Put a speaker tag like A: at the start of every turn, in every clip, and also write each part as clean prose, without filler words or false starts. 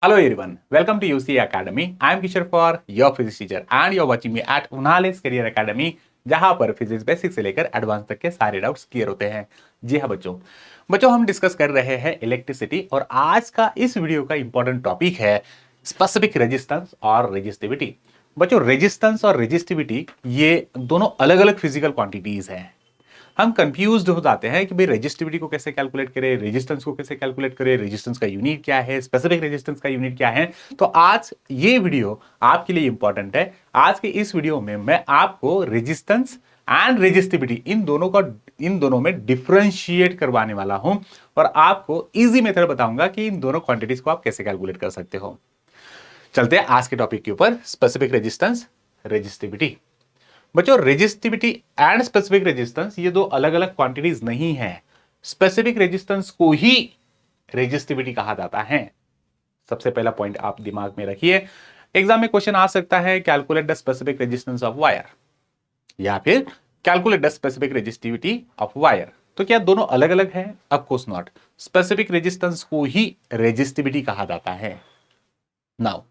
A: Hello everyone, welcome to UC Academy. I am Kishore for your physics teacher and you are watching me at Unales Career Academy, जहां पर physics basic से लेकर advance तक के सारे doubts clear होते हैं। जी हाँ बच्चों हम डिस्कस कर रहे हैं इलेक्ट्रिसिटी और आज का इस वीडियो का इंपॉर्टेंट टॉपिक है स्पेसिफिक रेजिस्टेंस और रेजिस्टिविटी। बच्चों रेजिस्टेंस और रेजिस्टिविटी ये दोनों अलग अलग फिजिकल क्वांटिटीज हैं। हम कंफ्यूज्ड हो जाते हैं कि भाई रेजिस्टिविटी को कैसे कैलकुलेट करें, रेजिस्टेंस को कैसे कैलकुलेट करें, रेजिस्टेंस का यूनिट क्या है, स्पेसिफिक रेजिस्टेंस का यूनिट क्या है। तो आज ये वीडियो आपके लिए इंपॉर्टेंट है। आज के इस वीडियो में मैं आपको रेजिस्टेंस एंड रेजिस्टिविटी इन दोनों में डिफरेंशिएट करवाने वाला हूं और आपको इजी मेथड बताऊंगा कि इन दोनों क्वांटिटीज को आप कैसे कैलकुलेट कर सकते हो। चलते हैं आज के टॉपिक के ऊपर, स्पेसिफिक रेजिस्टेंस, रेजिस्टिविटी। बच्चों रेजिस्टिविटी एंड स्पेसिफिक रेजिस्टेंस ये दो अलग अलग क्वांटिटीज नहीं है। स्पेसिफिक रेजिस्टेंस को ही रेजिस्टिविटी कहा जाता है। सबसे पहला पॉइंट आप दिमाग में रखिए। एग्जाम में क्वेश्चन आ सकता है calculate the specific resistance of wire या फिर calculate the specific resistivity of wire. तो क्या दोनों अलग अलग है? Of course not. Specific resistance को ही रेजिस्टिविटी कहा जाता है। नाउ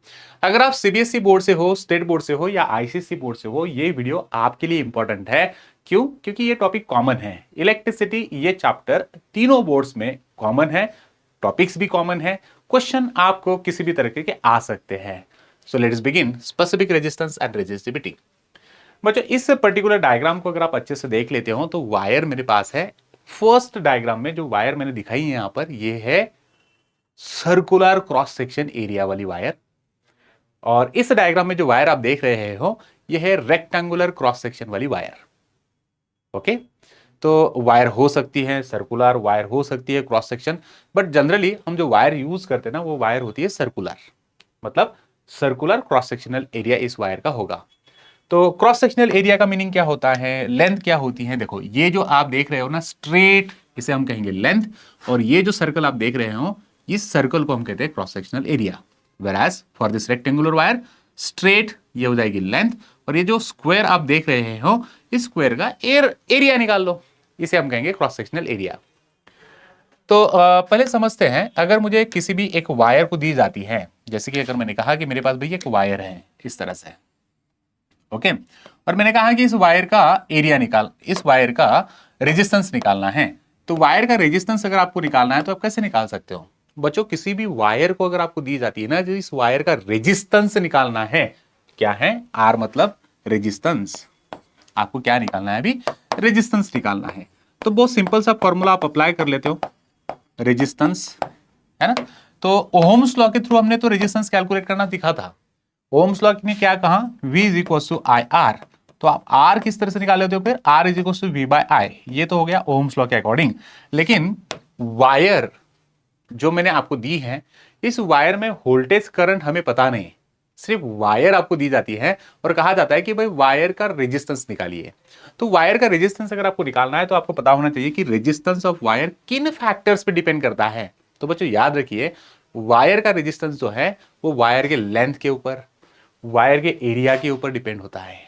A: अगर आप सीबीएसई बोर्ड से हो, स्टेट बोर्ड से हो या आईसीएसई बोर्ड से हो, ये वीडियो आपके लिए इंपॉर्टेंट है। क्यों? क्योंकि ये टॉपिक कॉमन है। इलेक्ट्रिसिटी ये चैप्टर तीनों बोर्ड्स में कॉमन है, टॉपिक्स भी कॉमन है, क्वेश्चन आपको किसी भी तरीके के आ सकते हैं। So let's begin specific resistance and resistivity. बच्चों इस पर्टिकुलर डायग्राम को अगर आप अच्छे से देख लेते हो तो वायर मेरे पास है। फर्स्ट डायग्राम में जो वायर मैंने दिखाई है यहां पर, ये है सर्कुलर क्रॉस सेक्शन एरिया वाली वायर। और इस डायग्राम में जो वायर आप देख रहे हो यह है रेक्टेंगुलर क्रॉस सेक्शन वाली वायर। ओके, तो वायर हो सकती है सर्कुलर, वायर हो सकती है क्रॉस सेक्शन, बट जनरली हम जो वायर यूज करते हैं ना वो वायर होती है सर्कुलर, मतलब सर्कुलर क्रॉस सेक्शनल एरिया इस वायर का होगा। तो क्रॉस सेक्शनल एरिया का मीनिंग क्या होता है, लेंथ क्या होती है? देखो ये जो आप देख रहे हो ना स्ट्रेट, इसे हम कहेंगे लेंथ, और ये जो सर्कल आप देख रहे हो इस सर्कल को हम कहते हैं cross sectional area. वेराज for this rectangular wire straight ये हो जाएगी लेंथ, और ये जो स्क्वायर आप देख रहे हो इस स्क्वायर का एरिया निकाल लो, इसे हम कहेंगे क्रॉस सेक्शनल एरिया। तो पहले समझते हैं, अगर मुझे किसी भी एक वायर को दी जाती है, जैसे कि अगर मैंने कहा कि मेरे पास भैया एक वायर है इस तरह से, ओके, और मैंने कहा कि इस वायर का एरिया इस वायर का रेजिस्टेंस निकालना है। तो वायर का रेजिस्टेंस अगर आपको निकालना है तो आप कैसे निकाल सकते हो? बच्चों किसी भी वायर को अगर आपको दी जाती है ना, जो इस वायर का रेजिस्टेंस निकालना है, क्या है? आर मतलब रेजिस्टेंस। आपको क्या निकालना है? अभी रेजिस्टेंस निकालना है। तो बहुत सिंपल सा फॉर्मूला आप अप्लाई कर लेते हो, रेजिस्टेंस, है ना। तो ओहम्स लॉ के थ्रू हमने तो रेजिस्टेंस कैलकुलेट करना दिखा था। ओम्स लॉ ने क्या कहा? V is equal to I R. तो आप R किस तरह से निकाल लेते हो फिर? R is equal to V by I. ये तो हो गया ओम्स लॉ के अकॉर्डिंग। लेकिन वायर जो मैंने आपको दी है, इस वायर में वोल्टेज करंट हमें पता नहीं, सिर्फ वायर आपको दी जाती है और कहा जाता है कि भाई वायर का रेजिस्टेंस निकालिए। तो वायर का रेजिस्टेंस अगर आपको निकालना है तो आपको पता होना चाहिए कि रेजिस्टेंस ऑफ वायर किन फैक्टर्स पे डिपेंड करता है। तो बच्चों याद रखिए, वायर का रेजिस्टेंस जो है वो वायर के लेंथ के ऊपर, वायर के एरिया के ऊपर डिपेंड होता है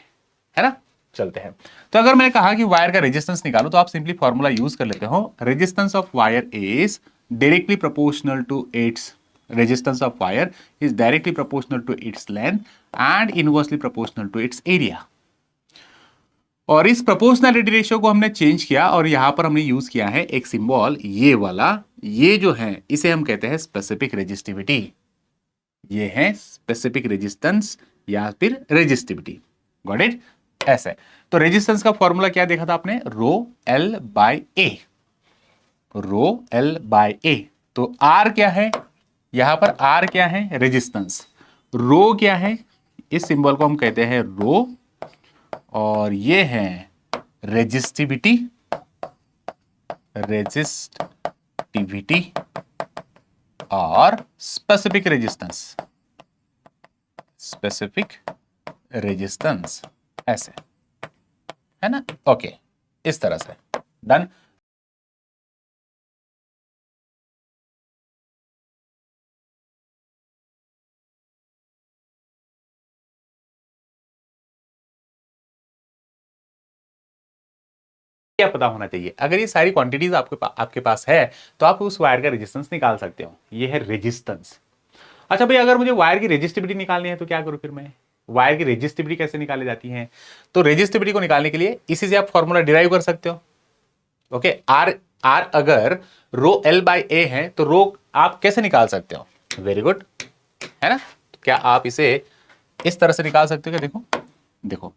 A: ना। चलते हैं। तो अगर मैंने कहा कि वायर का रेजिस्टेंस निकालो तो आप सिंपली फॉर्मूला यूज कर लेते हो, resistance of wire is directly proportional to its resistance of wire is directly proportional to its length and inversely proportional to its area। और इस प्रोपोर्शनलिटी रेशियो को हमने चेंज किया और यहां पर हमने यूज किया है एक सिंबल, ये वाला, ये जो है इसे हम कहते हैं स्पेसिफिक रेजिस्टिविटी। ये है स्पेसिफिक रेजिस्टेंस या फिर रेजिस्टिविटी। Got it? ऐसे तो रेजिस्टेंस का फॉर्मूला क्या देखा था आपने? Rho L by A, rho L by A. तो आर क्या है यहां पर? आर क्या है? रेजिस्टेंस। रो क्या है? इस सिंबल को हम कहते हैं रो, और ये है रेजिस्टिविटी, रेजिस्टिविटी और स्पेसिफिक रेजिस्टेंस, स्पेसिफिक रेजिस्टेंस, ऐसे, है ना। ओके, इस तरह से डन। क्या पता होना चाहिए, अगर ये सारी क्वांटिटीज आपके पास है तो आप उस वायर का रेजिस्टेंस निकाल सकते हो। ये है रेजिस्टेंस। अच्छा भाई, अगर मुझे वायर की रेजिस्टिविटी निकालनी है तो क्या करूं फिर मैं? वायर की रेजिस्टिविटी कैसे निकाली जाती है? तो रेजिस्टिविटी को निकालने के लिए इसी से आप फॉर्मूला डिराइव कर सकते हो। ओके, आर आर अगर रो एल बाई ए है तो रो आप कैसे निकाल सकते हो? वेरी गुड, है ना? तो क्या आप इसे इस तरह से निकाल सकते हो क्या? देखो देखो,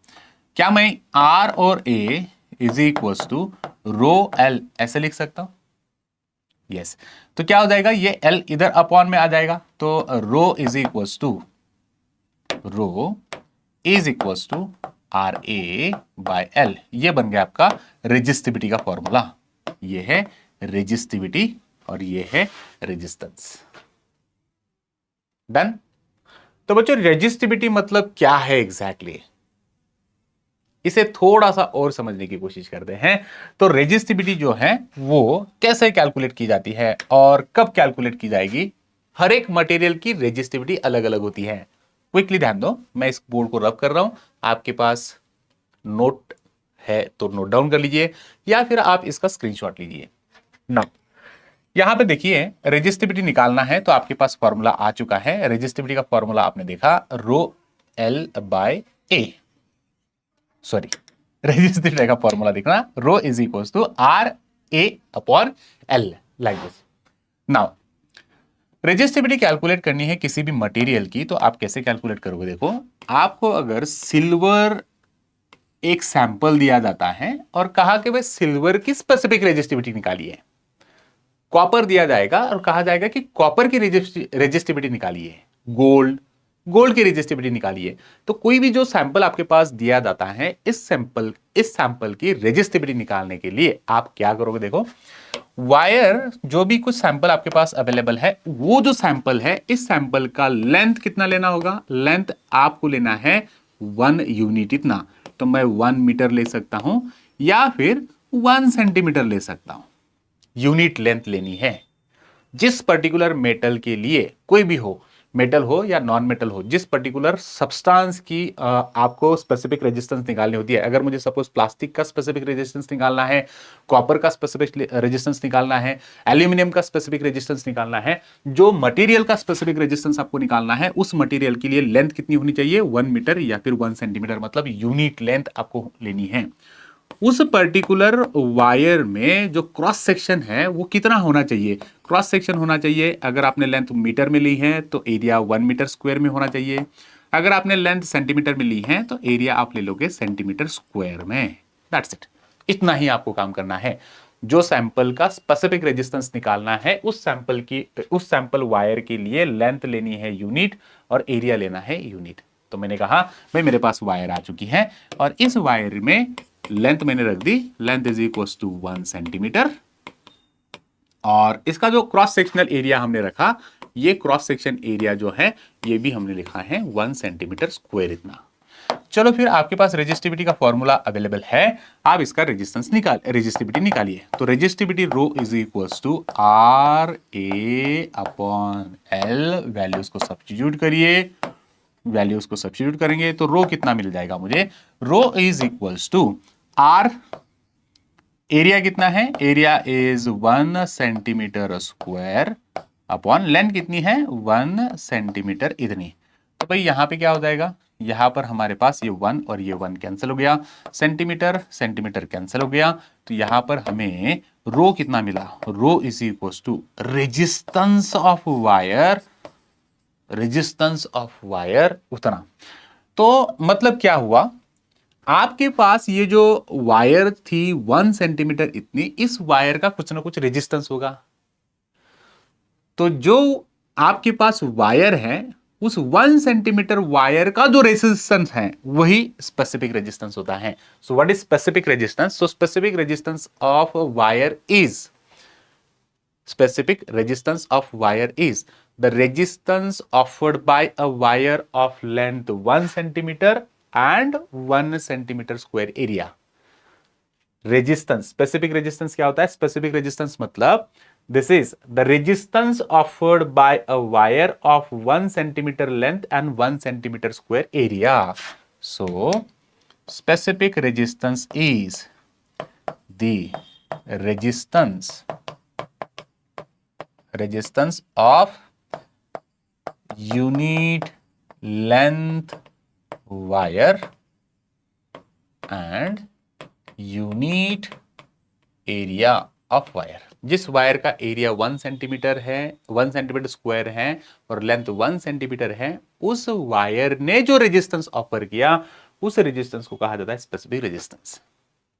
A: क्या मैं आर और A is equal to rho L ऐसे लिख सकता हूं? यस। तो क्या हो जाएगा, ये एल इधर अपॉन में आ जाएगा, तो rho is equal to R A by L. ये बन गया आपका रेजिस्टिविटी का फॉर्मूला। ये है रेजिस्टिविटी और ये है रेजिस्टेंस। डन। तो बच्चों, रेजिस्टिविटी मतलब क्या है एग्जैक्टली exactly? इसे थोड़ा सा और समझने की कोशिश करते हैं। तो रेजिस्टिविटी जो है वो कैसे कैलकुलेट की जाती है और कब कैलकुलेट की जाएगी? हर एक मटेरियल की रेजिस्टिविटी अलग अलग होती है। क्विकली ध्यान दो, मैं इस बोर्ड को रब कर रहा हूं, आपके पास नोट है तो नोट डाउन कर लीजिए या फिर आप इसका स्क्रीनशॉट लीजिए ना। यहां पे देखिए, रेजिस्टिविटी निकालना है तो आपके पास फॉर्मूला आ चुका है। रेजिस्टिविटी का फॉर्मूला आपने देखा, rho L by A, sorry, resistivity का फॉर्मूला देखना, rho is equal to R A upon L, like this. Now resistivity calculate करनी है किसी भी मटेरियल की, तो आप कैसे कैलकुलेट करोगे? देखो, आपको अगर सिल्वर एक सैंपल दिया जाता है और कहा कि भाई सिल्वर की स्पेसिफिक रेजिस्टिविटी निकालिए, कॉपर दिया जाएगा और कहा जाएगा कि कॉपर की रेजिस्टिविटी निकालिए, गोल्ड की रेजिस्टिविटी निकालिए, तो कोई भी जो सैंपल आपके पास दिया जाता है, इस सैंपल की रेजिस्टिविटी निकालने के लिए आप क्या करोगे? देखो, वायर जो भी कुछ सैंपल आपके पास अवेलेबल है, वो जो सैंपल है, इस सैंपल का लेंथ कितना लेना होगा? लेंथ आपको लेना है 1 यूनिट इतना। तो मैं 1 मीटर ले सकता हूं या फिर 1 सेंटीमीटर ले सकता हूं। यूनिट लेंथ लेनी है। जिस पर्टिकुलर मेटल के लिए, कोई भी हो, मेटल हो या नॉन मेटल हो, जिस पर्टिकुलर सब्सटेंस की आपको स्पेसिफिक रेजिस्टेंस निकालनी होती है। अगर मुझे सपोज प्लास्टिक का स्पेसिफिक रेजिस्टेंस निकालना है, कॉपर का स्पेसिफिक रेजिस्टेंस निकालना है, एल्यूमिनियम का स्पेसिफिक रेजिस्टेंस निकालना है, जो मटेरियल का स्पेसिफिक रेजिस्टेंस आपको निकालना है, उस मटेरियल के लिए लेंथ कितनी होनी चाहिए? 1 मीटर या फिर 1 सेंटीमीटर, मतलब यूनिट लेंथ आपको लेनी है। उस पर्टिकुलर वायर में जो क्रॉस सेक्शन है वो कितना होना चाहिए? क्रॉस सेक्शन होना चाहिए, अगर आपने लेंथ मीटर में ली है तो एरिया 1 मीटर स्क्वायर में होना चाहिए। अगर आपने लेंथ सेंटीमीटर में ली है तो एरिया आप ले लोगे सेंटीमीटर स्क्वायर में। That's it. इतना ही आपको काम करना है। जो सैंपल का स्पेसिफिक रेजिस्टेंस निकालना है, उस सैंपल वायर के लिए लेंथ लेनी है यूनिट और एरिया लेना है यूनिट। तो मैंने कहा भाई मेरे पास वायर आ चुकी है और इस वायर में लेंथ मैंने रख दी, length is equal to 1 centimetre, और इसका जो क्रॉस सेक्शनल एरिया हमने रखा, ये क्रॉस सेक्शन एरिया जो है ये भी हमने लिखा है 1 सेंटीमीटर स्क्वायर इतना। चलो फिर आपके पास रेजिस्टिविटी का फॉर्मूला अवेलेबल है, आप इसका रेजिस्टिविटी निकालिए। तो resistivity rho is equal to R A upon L, values को सब्स्टिट्यूट करिए, वैल्यूज को सब्स्टिट्यूट करेंगे तो रो कितना मिल जाएगा मुझे? Rho is equals to R, area कितना है? Area is 1 centimetre square upon length कितनी है? 1 सेंटीमीटर इतनी। तो भाई यहां पे क्या हो जाएगा? यहां पर हमारे पास ये 1 और ये 1 कैंसिल हो गया, सेंटीमीटर सेंटीमीटर कैंसिल हो गया, तो यहां पर हमें रो कितना मिला? Rho is equals to resistance of wire, resistance of wire उतना। तो मतलब क्या हुआ, आपके पास ये जो वायर थी 1 सेंटीमीटर इतनी, इस वायर का कुछ ना कुछ रेजिस्टेंस होगा। तो जो आपके पास वायर है, उस 1 सेंटीमीटर वायर का जो रेजिस्टेंस है वही स्पेसिफिक रेजिस्टेंस होता है। So what is specific resistance? So specific resistance of wire is, specific resistance of wire is the resistance offered by a wire of length 1 centimeter and 1 centimeter square area. Resistance, specific resistance क्या होता है? Specific resistance मतलब this is the resistance offered by a wire of 1 centimetre length and 1 centimetre square area. So specific resistance is the resistance of unit length wire and unit area of wire. जिस wire का area 1 centimetre है, 1 centimetre square है और length 1 centimetre है, उस wire ने जो resistance offer किया उस रेजिस्टेंस को कहा जाता है स्पेसिफिक रेजिस्टेंस।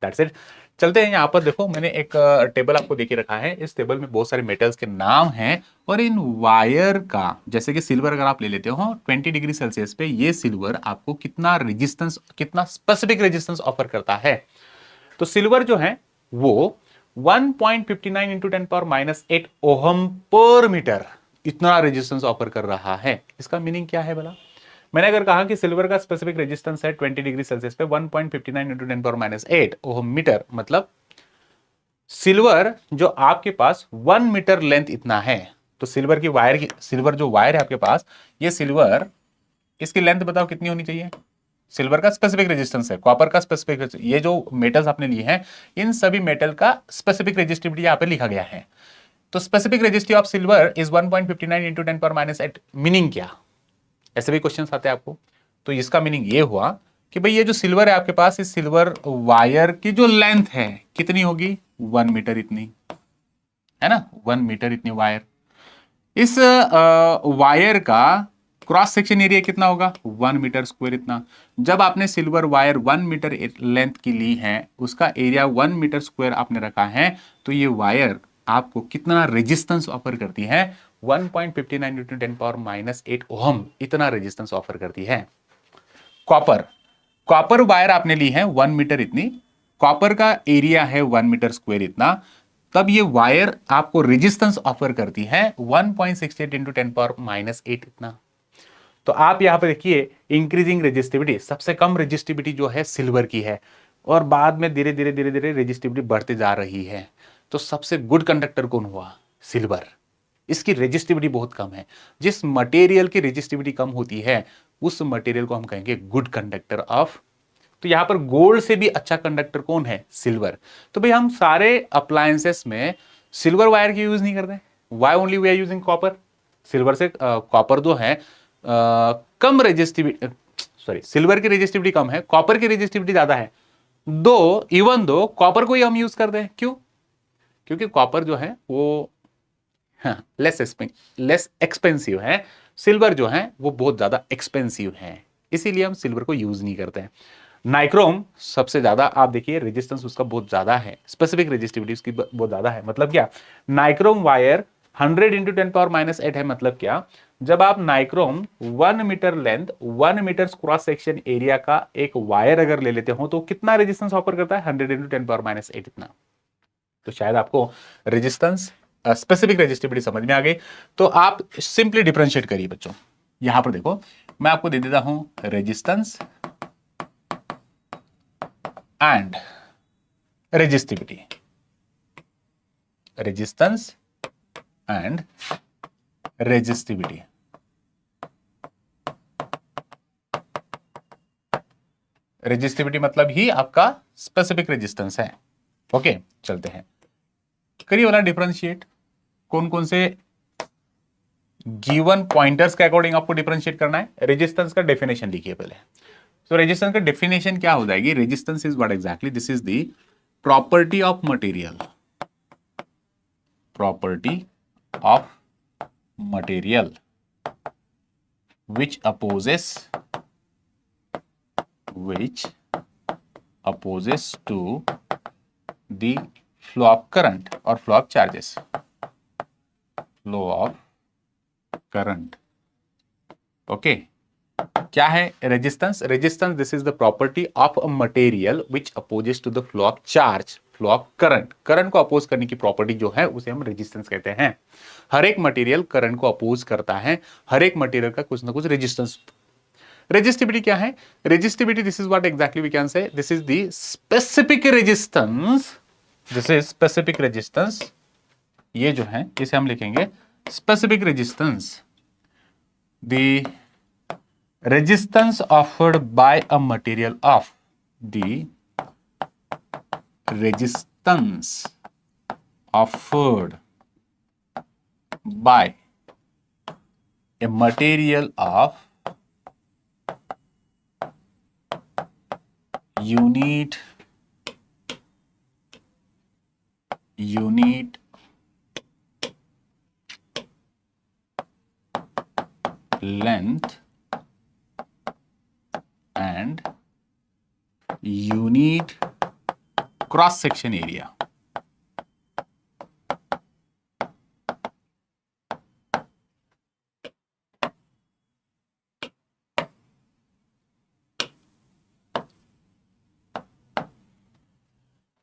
A: That's it. चलते हैं यहां पर देखो, मैंने एक टेबल आपको देके रखा है। इस टेबल में बहुत सारे मेटल्स के नाम हैं और इन वायर का, जैसे कि सिल्वर अगर आप ले लेते हो 20 डिग्री सेल्सियस पे, ये सिल्वर आपको कितना रेजिस्टेंस, कितना स्पेसिफिक रेजिस्टेंस ऑफर करता है। तो सिल्वर जो है वो 1.59 into 10 power minus 8 ohm per metre इतना रेजिस्टेंस ऑफर कर रहा है। इसका मीनिंग क्या है भला? मैंने अगर कहा कि सिल्वर का स्पेसिफिक रेजिस्टेंस है 20 डिग्री सेल्सियस पे 1.59 into 10 power minus 8 ohm metre, मतलब सिल्वर जो आपके पास 1 मीटर लेंथ इतना है, तो सिल्वर की वायर की, सिल्वर जो वायर है आपके पास, ये सिल्वर, इसकी लेंथ बताओ कितनी होनी चाहिए? सिल्वर का स्पेसिफिक रेजिस्टेंस है, कॉपर का स्पेसिफिक, ये जो मेटल्स आपने लिए हैं इन सभी मेटल का स्पेसिफिक रेजिस्टिविटी यहां पे लिखा गया है। तो specific resistivity of silver is 1.59 into 10 power minus 8। Meaning क्या? ऐसे भी क्वेश्चन आते हैं आपको। तो इसका मीनिंग ये हुआ कि भाई ये जो सिल्वर है आपके पास, इस सिल्वर वायर की जो लेंथ है कितनी होगी? 1 मीटर इतनी, है ना, 1 मीटर इतनी वायर। इस वायर का क्रॉस सेक्शन एरिया कितना होगा? 1 मीटर स्क्वायर इतना। जब आपने सिल्वर वायर 1 मीटर लेंथ की ली है, उसका एरिया 1 मीटर स्क्वायर आपने रखा है, तो ये वायर आपको कितना रेजिस्टेंस ऑफर करती है? 1.59 इंटू 10 पावर माइनस 8 ओहम इतना रेजिस्टेंस ऑफर करती है। कॉपर, कॉपर वायर आपने ली है 1 मीटर इतनी, कॉपर का एरिया है 1 मीटर स्क्वायर इतना, तब ये वायर आपको रेजिस्टेंस ऑफर करती है 1.68 इंटू 10 पावर माइनस 8 इतना। तो आप यहां पर देखिए इंक्रीजिंग रेजिस्टिविटी, सबसे कम रेजिस्टिविटी जो है सिल्वर की है और बाद में धीरे धीरे धीरे धीरे रेजिस्टिविटी बढ़ती जा रही है। तो सबसे गुड कंडक्टर कौन हुआ? सिल्वर। इसकी रेजिस्टिविटी बहुत कम है। जिस मटेरियल की रेजिस्टिविटी कम होती है उस मटेरियल को हम कहेंगे गुड कंडक्टर ऑफ। तो यहां पर गोल्ड से भी अच्छा कंडक्टर कौन है? सिल्वर। तो भाई हम सारे अप्लायंसेस में सिल्वर वायर की यूज नहीं करते, why only we are using copper. Silver से कॉपर जो है कम रेजिस्टिविटी, सॉरी सिल्वर की रेजिस्टिविटी कम है, कॉपर की रेजिस्टिविटी ज्यादा है। दो इवन दो कॉपर को ही हम यूज करते हैं, क्यों? क्योंकि कॉपर जो है वो लेस एक्सपेंसिव है, सिल्वर जो है वो बहुत ज्यादा एक्सपेंसिव है, इसीलिए हम सिल्वर को यूज नहीं करते हैं। नाइक्रोम सबसे ज्यादा, आप देखिए रेजिस्टेंस उसका बहुत ज्यादा है, स्पेसिफिक रेजिस्टिविटी उसकी बहुत ज्यादा है। मतलब क्या? Nichrome wire 100 into 10 power minus 8 है। मतलब क्या? जब आप nichrome 1 metre length 1 metre cross section area का एक वायर अगर ले लेते हो तो कितना रेजिस्टेंस ऑफर करता है? 100 इंटू 10 पावर माइनस 8 इतना। तो शायद आपको रेजिस्टेंस, स्पेसिफिक रेजिस्टिविटी समझ में आ गई। तो आप सिंपली डिफरेंशिएट करिए बच्चों। यहां पर देखो मैं आपको दे देता हूं resistance and resistivity, resistance and resistivity. Resistivity मतलब ही आपका स्पेसिफिक रेजिस्टेंस है। ओके, चलते हैं, करिए वाला डिफरेंशिएट। कौन कौन से गिवन पॉइंटर्स के अकॉर्डिंग आपको डिफरेंशिएट करना है? रेजिस्टेंस का डेफिनेशन लिखिए पहले। तो रेजिस्टेंस का डेफिनेशन क्या हो जाएगी? Resistance is what exactly? This is the property of material, property of material which opposes to the flow of current or flow of charges, flow of current। Okay, क्या है resistance? Resistance this is the property of a material which opposes to the flow of charge, flow of current. Current को oppose करने की property जो है उसे हम resistance कहते हैं। हर एक मटेरियल करंट को अपोज करता है, हर एक मटेरियल का कुछ ना कुछ रेजिस्टेंस। रेजिस्टिविटी क्या है? Resistivity this is what exactly we can say, this is the specific resistance, this is specific resistance. ये जो है इसे हम लिखेंगे specific resistance, the resistance offered by a material of, the resistance offered by a material of unit length and unit cross section area.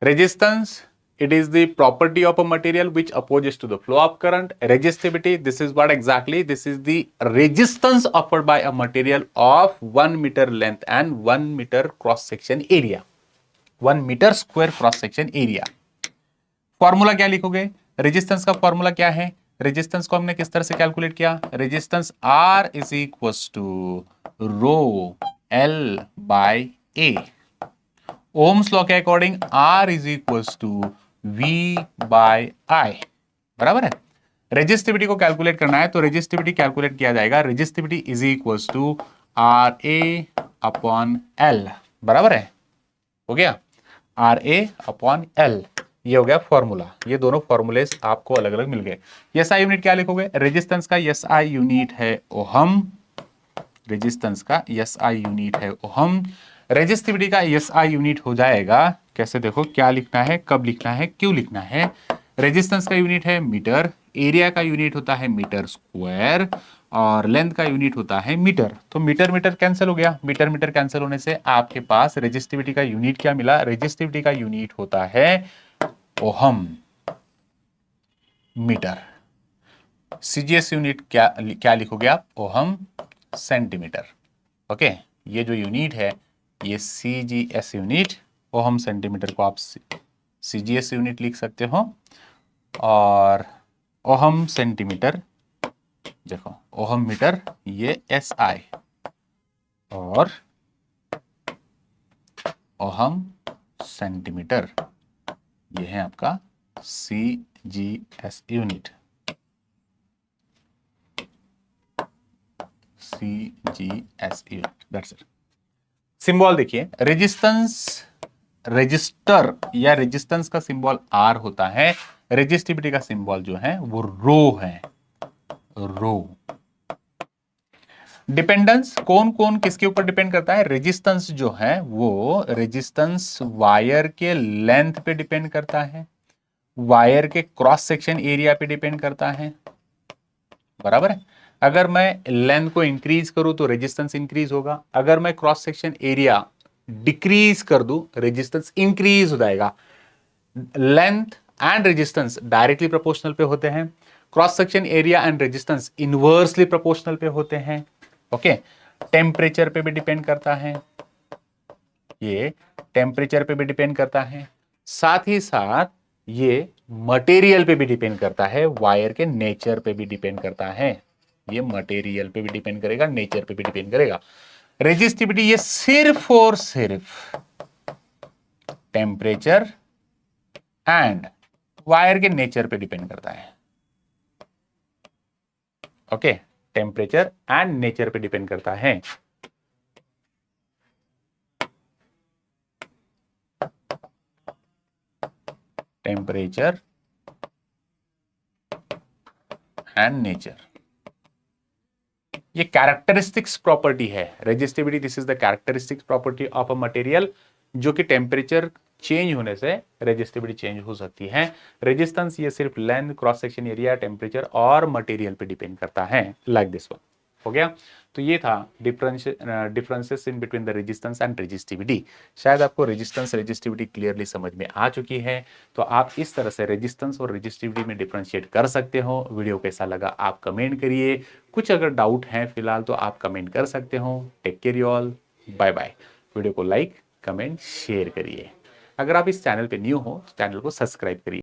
A: Resistance, it is the property of a material which opposes to the flow of current. Resistivity, this is what exactly? This is the resistance offered by a material of 1 meter length and 1 meter cross section area. 1 meter square cross section area. Formula क्या लिखोगे? Resistance का formula क्या है? Resistance को हमने किस तरह से कैलकुलेट किया? Resistance R is equal to rho L by A. Ohm's law के according R is equal to V by I. बराबर है? रेजिस्टिविटी को कैलकुलेट करना है तो रेजिस्टिविटी कैलकुलेट किया जाएगा. Resistivity is equal to RA upon L. बराबर है? हो गया? RA upon L. ये हो गया फॉर्मूला. ये दोनों फॉर्मूले आपको अलग अलग मिल गए. SI यूनिट क्या लिखोगे? रेजिस्टेंस का SI यूनिट है ओहम. रेजिस्टेंस का SI यूनिट है ओहम. रेजिस्टिविटी का SI यूनिट हो जाएगा, कैसे देखो, क्या लिखना है, कब लिखना है, क्यों लिखना है. रेजिस्टेंस का यूनिट है मीटर, एरिया का यूनिट होता है मीटर स्क्वायर और लेंथ का यूनिट होता है मीटर. तो मीटर मीटर कैंसिल हो गया. मीटर मीटर कैंसिल होने से आपके पास रेजिस्टिविटी का यूनिट क्या मिला? रेजिस्टिविटी का यूनिट होता है ओहम मीटर. सीजीएस यूनिट क्या लिखोगे आप? Ohm centimetre. ओके, ये जो यूनिट है ये सीजीएस यूनिट, ओहम सेंटीमीटर को आप सीजीएस यूनिट लिख सकते हो. और ओहम सेंटीमीटर, देखो ओहम मीटर ये SI और ओहम सेंटीमीटर ये है आपका CGS unit. CGS unit, that's it. Symbol देखिए, रेजिस्टेंस, रजिस्टर या रेजिस्टेंस का सिंबल R होता है. रेजिस्टिविटी का सिंबल जो है वो रो है. रो. डिपेंडेंस कौन कौन किसके ऊपर डिपेंड करता है? रेजिस्टेंस जो है वो रेजिस्टेंस वायर के लेंथ पे डिपेंड करता है, वायर के क्रॉस सेक्शन एरिया पे डिपेंड करता है. बराबर है? अगर मैं लेंथ को इंक्रीज करूं तो रेजिस्टेंस इंक्रीज होगा. अगर मैं क्रॉस सेक्शन एरिया डिक्रीज कर दूं रेजिस्टेंस इंक्रीज हो जाएगा. Length and resistance directly proportional पे होते हैं. Cross section area and resistance inversely proportional पे होते हैं. ओके, टेम्परेचर पे भी डिपेंड करता है. ये टेम्परेचर पे भी डिपेंड करता है. साथ ही साथ ये मटेरियल पे भी डिपेंड करता है, वायर के नेचर पे भी डिपेंड करता है. ये मटेरियल पे भी डिपेंड करेगा, नेचर पे भी डिपेंड करेगा. रेजिस्टिविटी ये सिर्फ और सिर्फ टेम्परेचर एंड वायर के नेचर पे डिपेंड करता है. ओके, टेम्परेचर एंड नेचर पे डिपेंड करता है. टेम्परेचर एंड नेचर, ये कैरेक्टरिस्टिक्स प्रॉपर्टी है. Resistivity, this is the characteristics property of a material, जो कि टेम्परेचर चेंज होने से रेजिस्टिविटी चेंज हो सकती है. रेजिस्टेंस ये सिर्फ length, cross section area, temperature और मटेरियल पे डिपेंड करता है. Like this one. हो गया? तो ये था differences in between the resistance and resistivity. शायद आपको रेजिस्टेंस रेजिस्टिविटी क्लियरली समझ में आ चुकी है. तो आप इस तरह से रेजिस्टेंस और रेजिस्टिविटी में डिफरेंशिएट कर सकते हो. वीडियो कैसा लगा आप कमेंट करिए. कुछ अगर डाउट है फिलहाल तो आप कमेंट कर सकते हो. Take care you all, bye bye. Video को लाइक, कमेंट, शेयर करिए. अगर आप इस चैनल पे न्यू हो तो चैनल को सब्सक्राइब करिए.